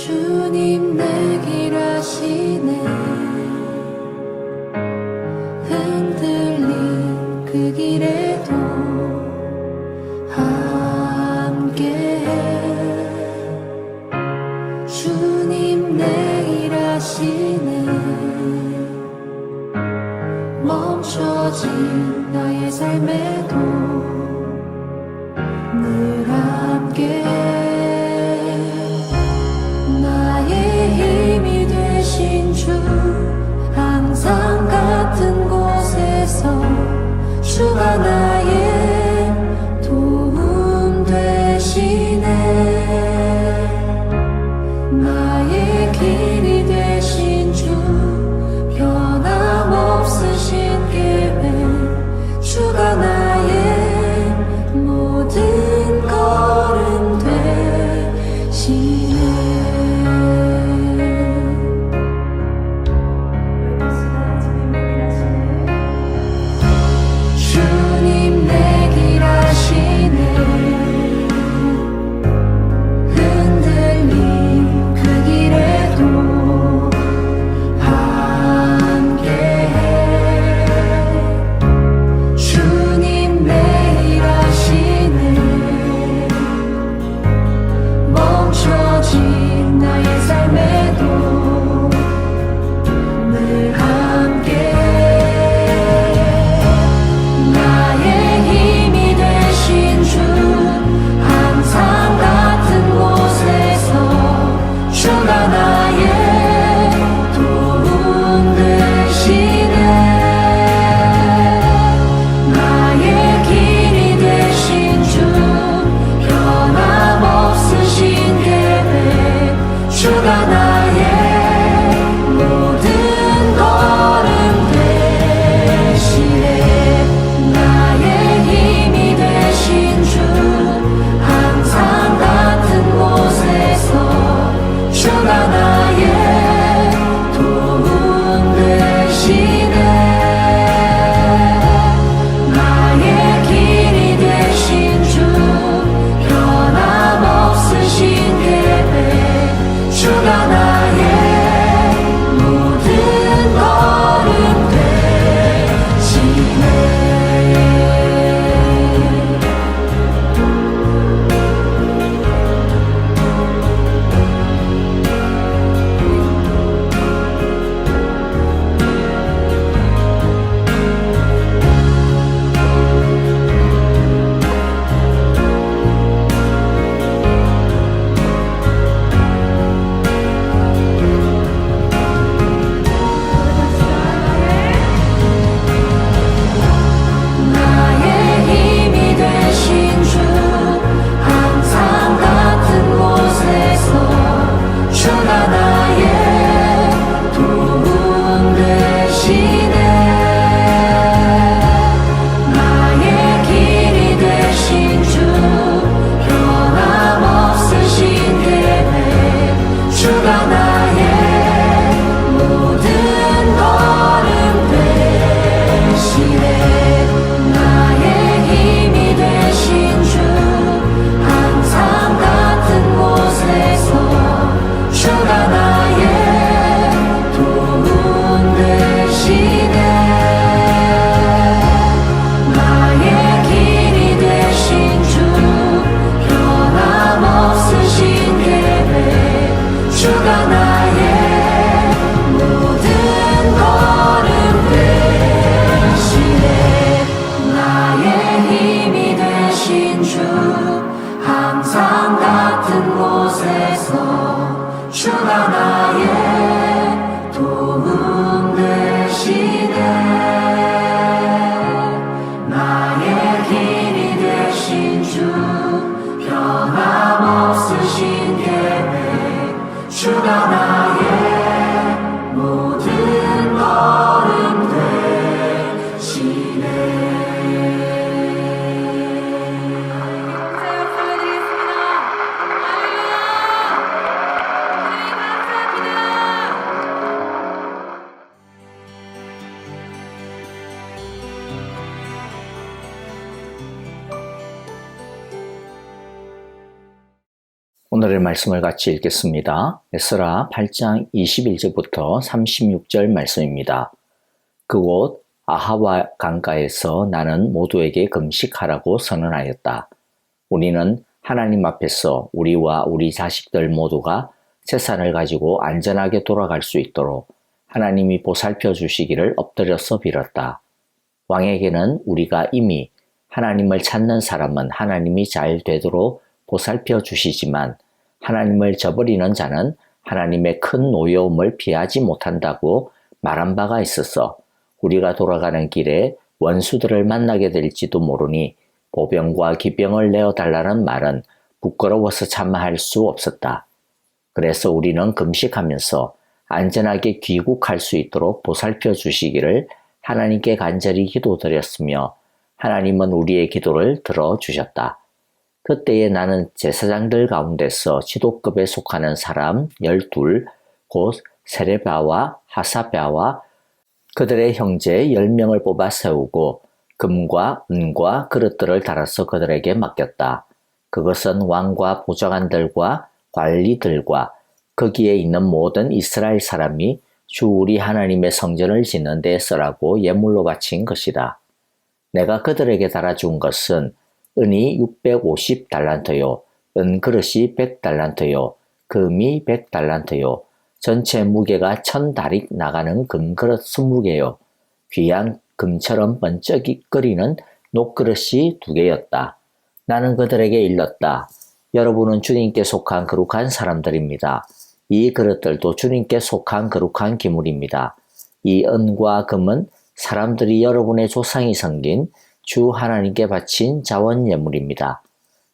주님 내 길 아시네. 흔들린 그 길에도 함께해. 주님 내 길 아시네. 멈춰진 나의 삶에도 늘 함께해. 힘이 되신 주, 항상 같은 곳에서 주가 나의 도움 되시네. 나의 길이 되신 주, 변함없으신 계획, 주가 나의 모든 걸음 되시네. 오늘의 말씀을 같이 읽겠습니다. 에스라 8장 21절부터 36절 말씀입니다. 그곳 아하와 강가에서 나는 모두에게 금식하라고 선언하였다. 우리는 하나님 앞에서 우리와 우리 자식들 모두가 재산을 가지고 안전하게 돌아갈 수 있도록 하나님이 보살펴 주시기를 엎드려서 빌었다. 왕에게는 우리가 이미 하나님을 찾는 사람은 하나님이 잘 되도록 보살펴 주시지만 하나님을 저버리는 자는 하나님의 큰 노여움을 피하지 못한다고 말한 바가 있어서 우리가 돌아가는 길에 원수들을 만나게 될지도 모르니 보병과 기병을 내어달라는 말은 부끄러워서 참아할 수 없었다. 그래서 우리는 금식하면서 안전하게 귀국할 수 있도록 보살펴 주시기를 하나님께 간절히 기도드렸으며 하나님은 우리의 기도를 들어주셨다. 그때에 나는 제사장들 가운데서 지도급에 속하는 사람 12, 곧 세레바와 하사랴와 그들의 형제 10명을 뽑아 세우고 금과 은과 그릇들을 달아서 그들에게 맡겼다. 그것은 왕과 보좌관들과 관리들과 거기에 있는 모든 이스라엘 사람이 주 우리 하나님의 성전을 짓는 데 쓰라고 예물로 바친 것이다. 내가 그들에게 달아준 것은 은이 650달란트요, 은그릇이 100달란트요, 금이 100달란트요, 전체 무게가 1000다릭 나가는 금그릇 20개요, 귀한 금처럼 번쩍거리는 녹그릇이 2개였다. 나는 그들에게 일렀다. 여러분은 주님께 속한 거룩한 사람들입니다. 이 그릇들도 주님께 속한 거룩한 기물입니다. 이 은과 금은 사람들이 여러분의 조상이 섬긴 주 하나님께 바친 자원 예물입니다.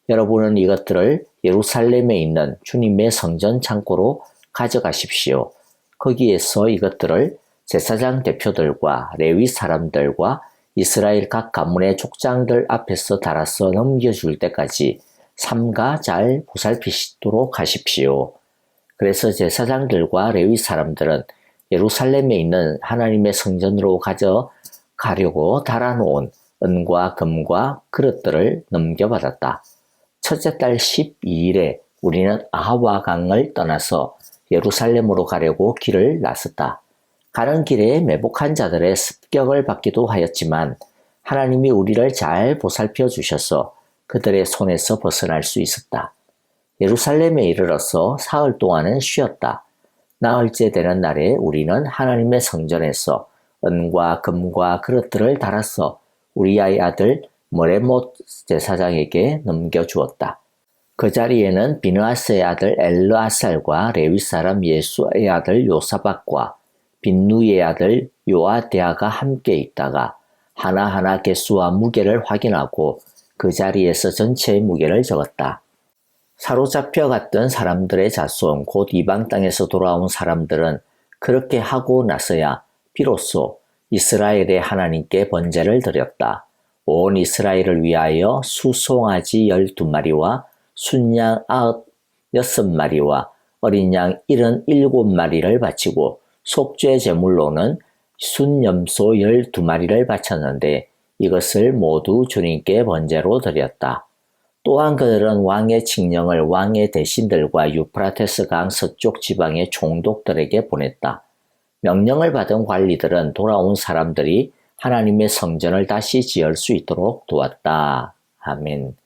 여러분은 이것들을 예루살렘에 있는 주님의 성전 창고로 가져가십시오. 거기에서 이것들을 제사장 대표들과 레위 사람들과 이스라엘 각 가문의 족장들 앞에서 달아서 넘겨줄 때까지 삼가 잘 보살피시도록 하십시오. 그래서 제사장들과 레위 사람들은 예루살렘에 있는 하나님의 성전으로 가져가려고 달아놓은 은과 금과 그릇들을 넘겨받았다. 첫째 달 12일에 우리는 아하와 강을 떠나서 예루살렘으로 가려고 길을 나섰다. 가는 길에 매복한 자들의 습격을 받기도 하였지만 하나님이 우리를 잘 보살펴 주셔서 그들의 손에서 벗어날 수 있었다. 예루살렘에 이르러서 사흘 동안은 쉬었다. 나흘째 되는 날에 우리는 하나님의 성전에서 은과 금과 그릇들을 달아서 우리아의 아들 머레못 제사장에게 넘겨주었다. 그 자리에는 비느하스의 아들 엘르아살과 레위 사람 예수의 아들 요사박과 빈누이의 아들 요아데아가 함께 있다가 하나하나 개수와 무게를 확인하고 그 자리에서 전체의 무게를 적었다. 사로잡혀 갔던 사람들의 자손 곧 이방 땅에서 돌아온 사람들은 그렇게 하고 나서야 비로소 이스라엘의 하나님께 번제를 드렸다. 온 이스라엘을 위하여 수송아지 12마리와 순양 96마리와 어린 양 77마리를 바치고 속죄 제물로는 순염소 12마리를 바쳤는데 이것을 모두 주님께 번제로 드렸다. 또한 그들은 왕의 칙령을 왕의 대신들과 유프라테스 강 서쪽 지방의 총독들에게 보냈다. 명령을 받은 관리들은 돌아온 사람들이 하나님의 성전을 다시 지을 수 있도록 도왔다. 아멘.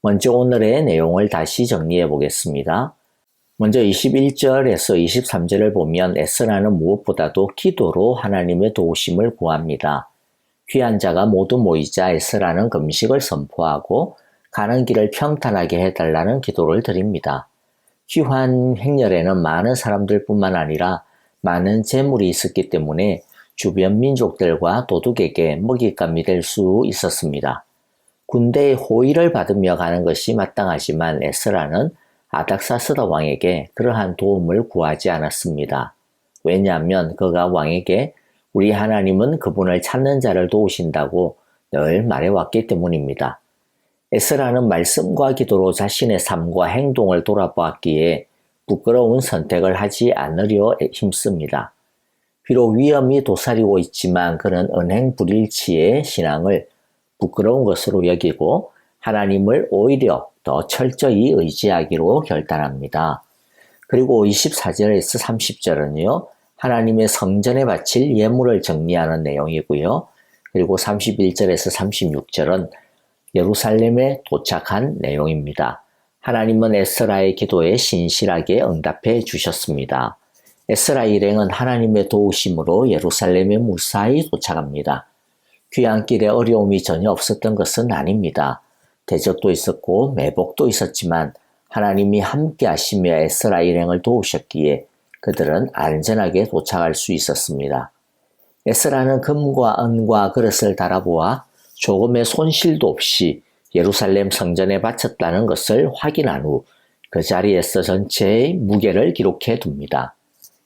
먼저 오늘의 내용을 다시 정리해 보겠습니다. 먼저 21절에서 23절을 보면 에스라는 무엇보다도 기도로 하나님의 도우심을 구합니다. 귀한 자가 모두 모이자 에스라는 금식을 선포하고 가는 길을 평탄하게 해달라는 기도를 드립니다. 귀환 행렬에는 많은 사람들뿐만 아니라 많은 재물이 있었기 때문에 주변 민족들과 도둑에게 먹잇감이 될 수 있었습니다. 군대의 호의를 받으며 가는 것이 마땅하지만 에스라는 아닥사스다 왕에게 그러한 도움을 구하지 않았습니다. 왜냐하면 그가 왕에게 우리 하나님은 그분을 찾는 자를 도우신다고 늘 말해왔기 때문입니다. 에스라는 말씀과 기도로 자신의 삶과 행동을 돌아보았기에 부끄러운 선택을 하지 않으려 힘씁니다. 비록 위험이 도사리고 있지만 그는 은행 불일치의 신앙을 부끄러운 것으로 여기고 하나님을 오히려 더 철저히 의지하기로 결단합니다. 그리고 24절에서 30절은요. 하나님의 성전에 바칠 예물을 정리하는 내용이고요. 그리고 31절에서 36절은 예루살렘에 도착한 내용입니다. 하나님은 에스라의 기도에 신실하게 응답해 주셨습니다. 에스라 일행은 하나님의 도우심으로 예루살렘에 무사히 도착합니다. 귀향길에 어려움이 전혀 없었던 것은 아닙니다. 대적도 있었고 매복도 있었지만 하나님이 함께 하시며 에스라 일행을 도우셨기에 그들은 안전하게 도착할 수 있었습니다. 에스라는 금과 은과 그릇을 달아보아 조금의 손실도 없이 예루살렘 성전에 바쳤다는 것을 확인한 후 그 자리에서 전체의 무게를 기록해 둡니다.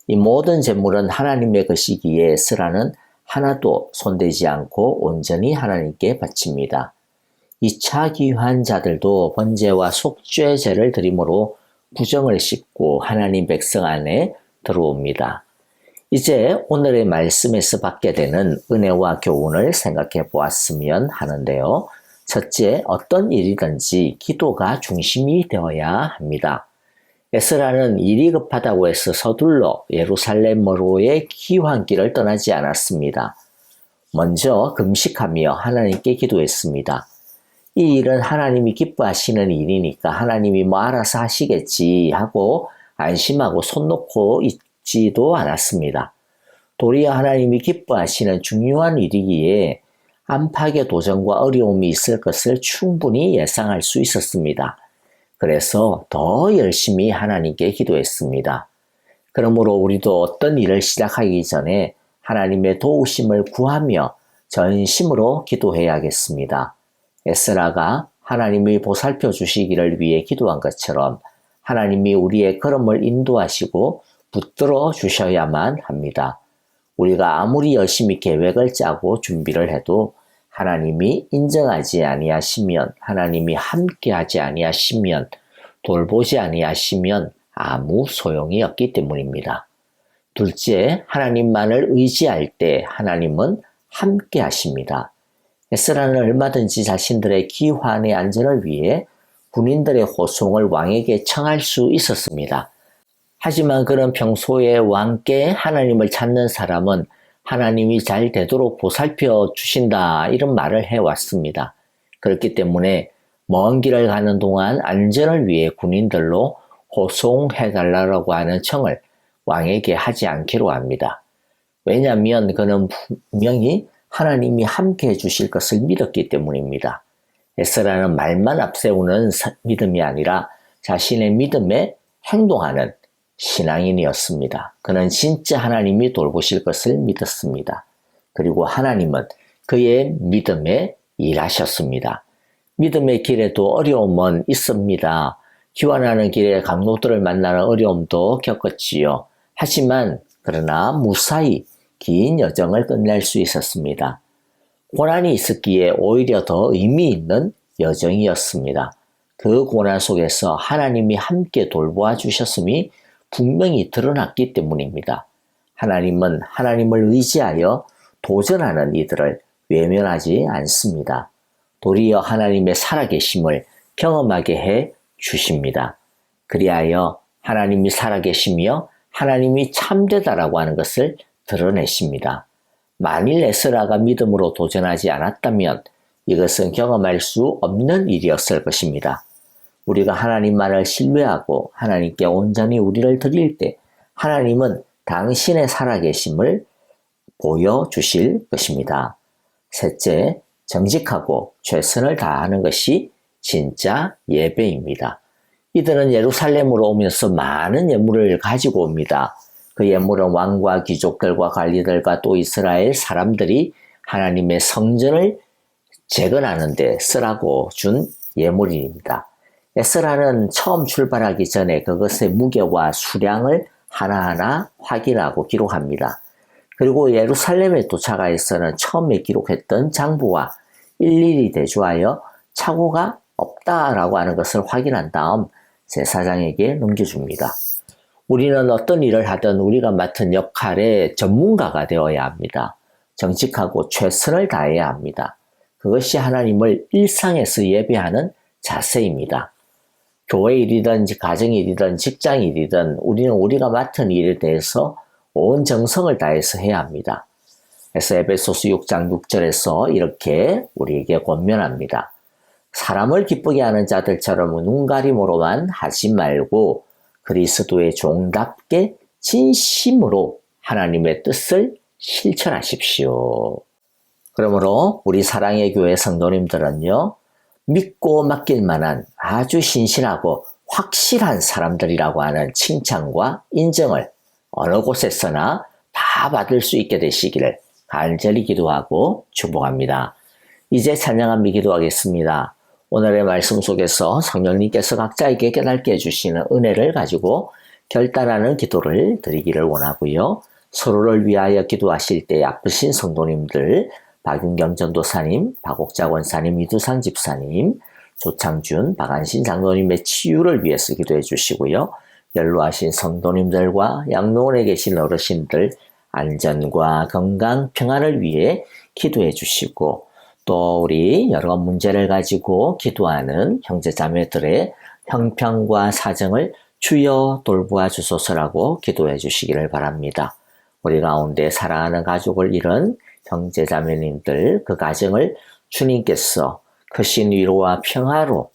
이 모든 재물은 하나님의 것이기에 에스라는 하나도 손대지 않고 온전히 하나님께 바칩니다. 2차 귀환 자들도 번제와 속죄제를 드림으로 부정을 씻고 하나님 백성 안에 들어옵니다. 이제 오늘의 말씀에서 받게 되는 은혜와 교훈을 생각해 보았으면 하는데요. 첫째, 어떤 일이든지 기도가 중심이 되어야 합니다. 에스라는 일이 급하다고 해서 서둘러 예루살렘으로의 귀환길을 떠나지 않았습니다. 먼저 금식하며 하나님께 기도했습니다. 이 일은 하나님이 기뻐하시는 일이니까 하나님이 뭐 알아서 하시겠지 하고 안심하고 손 놓고 있지도 않았습니다. 도리어 하나님이 기뻐하시는 중요한 일이기에 안팎의 도전과 어려움이 있을 것을 충분히 예상할 수 있었습니다. 그래서 더 열심히 하나님께 기도했습니다. 그러므로 우리도 어떤 일을 시작하기 전에 하나님의 도우심을 구하며 전심으로 기도해야겠습니다. 에스라가 하나님이 보살펴 주시기를 위해 기도한 것처럼 하나님이 우리의 걸음을 인도하시고 붙들어 주셔야만 합니다. 우리가 아무리 열심히 계획을 짜고 준비를 해도 하나님이 인정하지 아니하시면, 하나님이 함께하지 아니하시면, 돌보지 아니하시면 아무 소용이 없기 때문입니다. 둘째, 하나님만을 의지할 때 하나님은 함께하십니다. 에스라는 얼마든지 자신들의 귀환의 안전을 위해 군인들의 호송을 왕에게 청할 수 있었습니다. 하지만 그런 평소에 왕께 하나님을 찾는 사람은 하나님이 잘 되도록 보살펴 주신다 이런 말을 해왔습니다. 그렇기 때문에 먼 길을 가는 동안 안전을 위해 군인들로 호송해달라고 하는 청을 왕에게 하지 않기로 합니다. 왜냐하면 그는 분명히 하나님이 함께 해주실 것을 믿었기 때문입니다. 에스라는 말만 앞세우는 믿음이 아니라 자신의 믿음에 행동하는 신앙인이었습니다. 그는 진짜 하나님이 돌보실 것을 믿었습니다. 그리고 하나님은 그의 믿음에 일하셨습니다. 믿음의 길에도 어려움은 있습니다. 귀환하는 길에 강도들을 만나는 어려움도 겪었지요. 하지만 그러나 무사히 긴 여정을 끝낼 수 있었습니다. 고난이 있었기에 오히려 더 의미 있는 여정이었습니다. 그 고난 속에서 하나님이 함께 돌보아 주셨음이 분명히 드러났기 때문입니다. 하나님은 하나님을 의지하여 도전하는 이들을 외면하지 않습니다. 도리어 하나님의 살아계심을 경험하게 해 주십니다. 그리하여 하나님이 살아계시며 하나님이 참되다라고 하는 것을 드러내십니다. 만일 에스라가 믿음으로 도전하지 않았다면 이것은 경험할 수 없는 일이었을 것입니다. 우리가 하나님만을 신뢰하고 하나님께 온전히 우리를 드릴 때 하나님은 당신의 살아계심을 보여주실 것입니다. 셋째, 정직하고 최선을 다하는 것이 진짜 예배입니다. 이들은 예루살렘으로 오면서 많은 예물을 가지고 옵니다. 그 예물은 왕과 귀족들과 관리들과 또 이스라엘 사람들이 하나님의 성전을 재건하는 데 쓰라고 준 예물입니다. 에스라는 처음 출발하기 전에 그것의 무게와 수량을 하나하나 확인하고 기록합니다. 그리고 예루살렘에 도착하여서는 처음에 기록했던 장부와 일일이 대조하여 착오가 없다라고 하는 것을 확인한 다음 제사장에게 넘겨줍니다. 우리는 어떤 일을 하든 우리가 맡은 역할의 전문가가 되어야 합니다. 정직하고 최선을 다해야 합니다. 그것이 하나님을 일상에서 예배하는 자세입니다. 교회 일이든 가정 일이든 직장 일이든 우리는 우리가 맡은 일에 대해서 온 정성을 다해서 해야 합니다. 그래서 에베소서 6장 6절에서 이렇게 우리에게 권면합니다. 사람을 기쁘게 하는 자들처럼 눈가림으로만 하지 말고 그리스도의 종답게 진심으로 하나님의 뜻을 실천하십시오. 그러므로 우리 사랑의 교회 성도님들은요, 믿고 맡길 만한 아주 신실하고 확실한 사람들이라고 하는 칭찬과 인정을 어느 곳에서나 다 받을 수 있게 되시기를 간절히 기도하고 축복합니다. 이제 찬양함이 기도하겠습니다. 오늘의 말씀 속에서 성령님께서 각자에게 깨닫게 해주시는 은혜를 가지고 결단하는 기도를 드리기를 원하고요. 서로를 위하여 기도하실 때 아프신 성도님들, 박윤경 전도사님, 박옥자 권사님, 이두상 집사님, 조창준, 박안신 장로님의 치유를 위해서 기도해 주시고요. 연로하신 성도님들과 양로원에 계신 어르신들 안전과 건강, 평안을 위해 기도해 주시고, 또 우리 여러 문제를 가지고 기도하는 형제자매들의 형편과 사정을 주여 돌보아 주소서라고 기도해 주시기를 바랍니다. 우리 가운데 사랑하는 가족을 잃은 형제자매님들, 그 가정을 주님께서 크신 위로와 평화로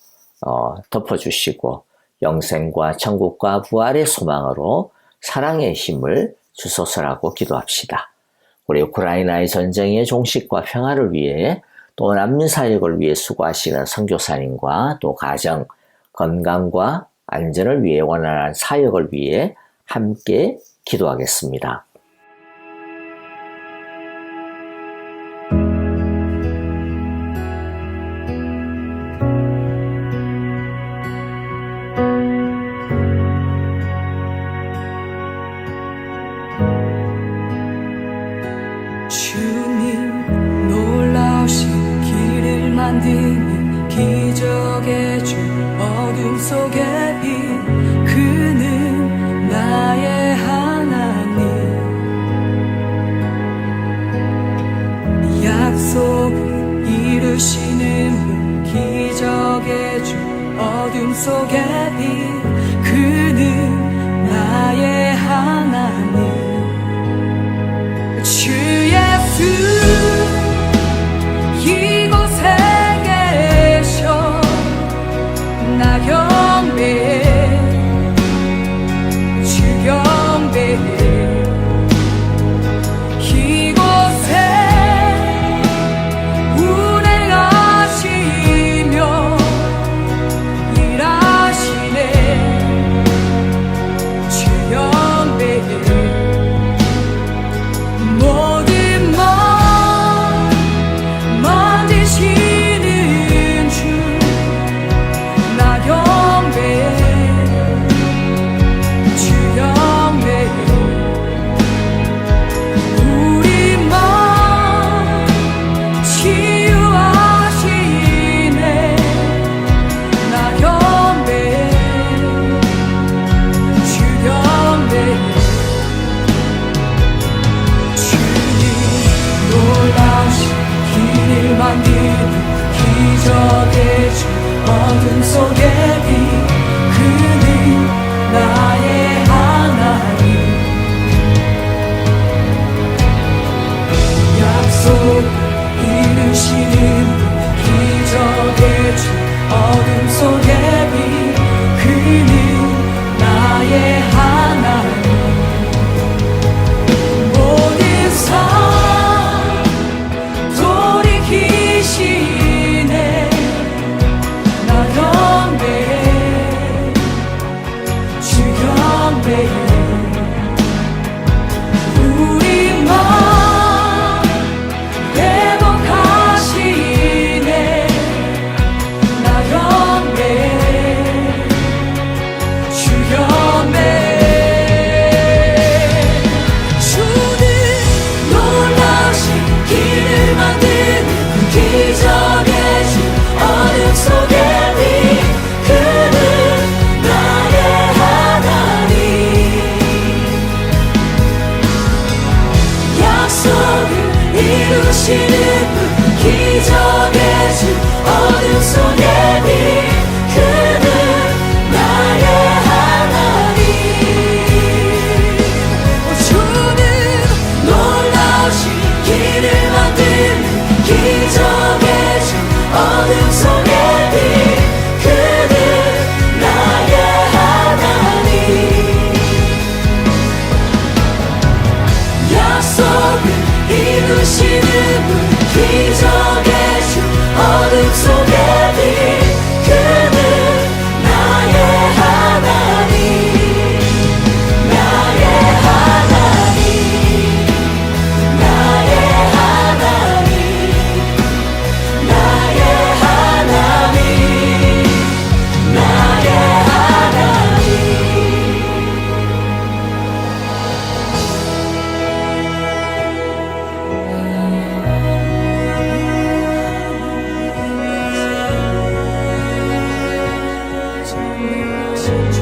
덮어주시고 영생과 천국과 부활의 소망으로 사랑의 힘을 주소서라고 기도합시다. 우리 우크라이나의 전쟁의 종식과 평화를 위해 또 난민사역을 위해 수고하시는 선교사님과 또 가정, 건강과 안전을 위해 원활한 사역을 위해 함께 기도하겠습니다. 주님 놀라우신 길을 만드는 기적의 주 어둠 속에 빛 그는 나의 하나님 약속을 이루시는 분 기적의 주 어둠 속에 빛 그는 나의 하나님 주 예수 이곳에 계셔 나 경배해 주 경배해 이곳에 운행하시며 일하시네 주 경배해 주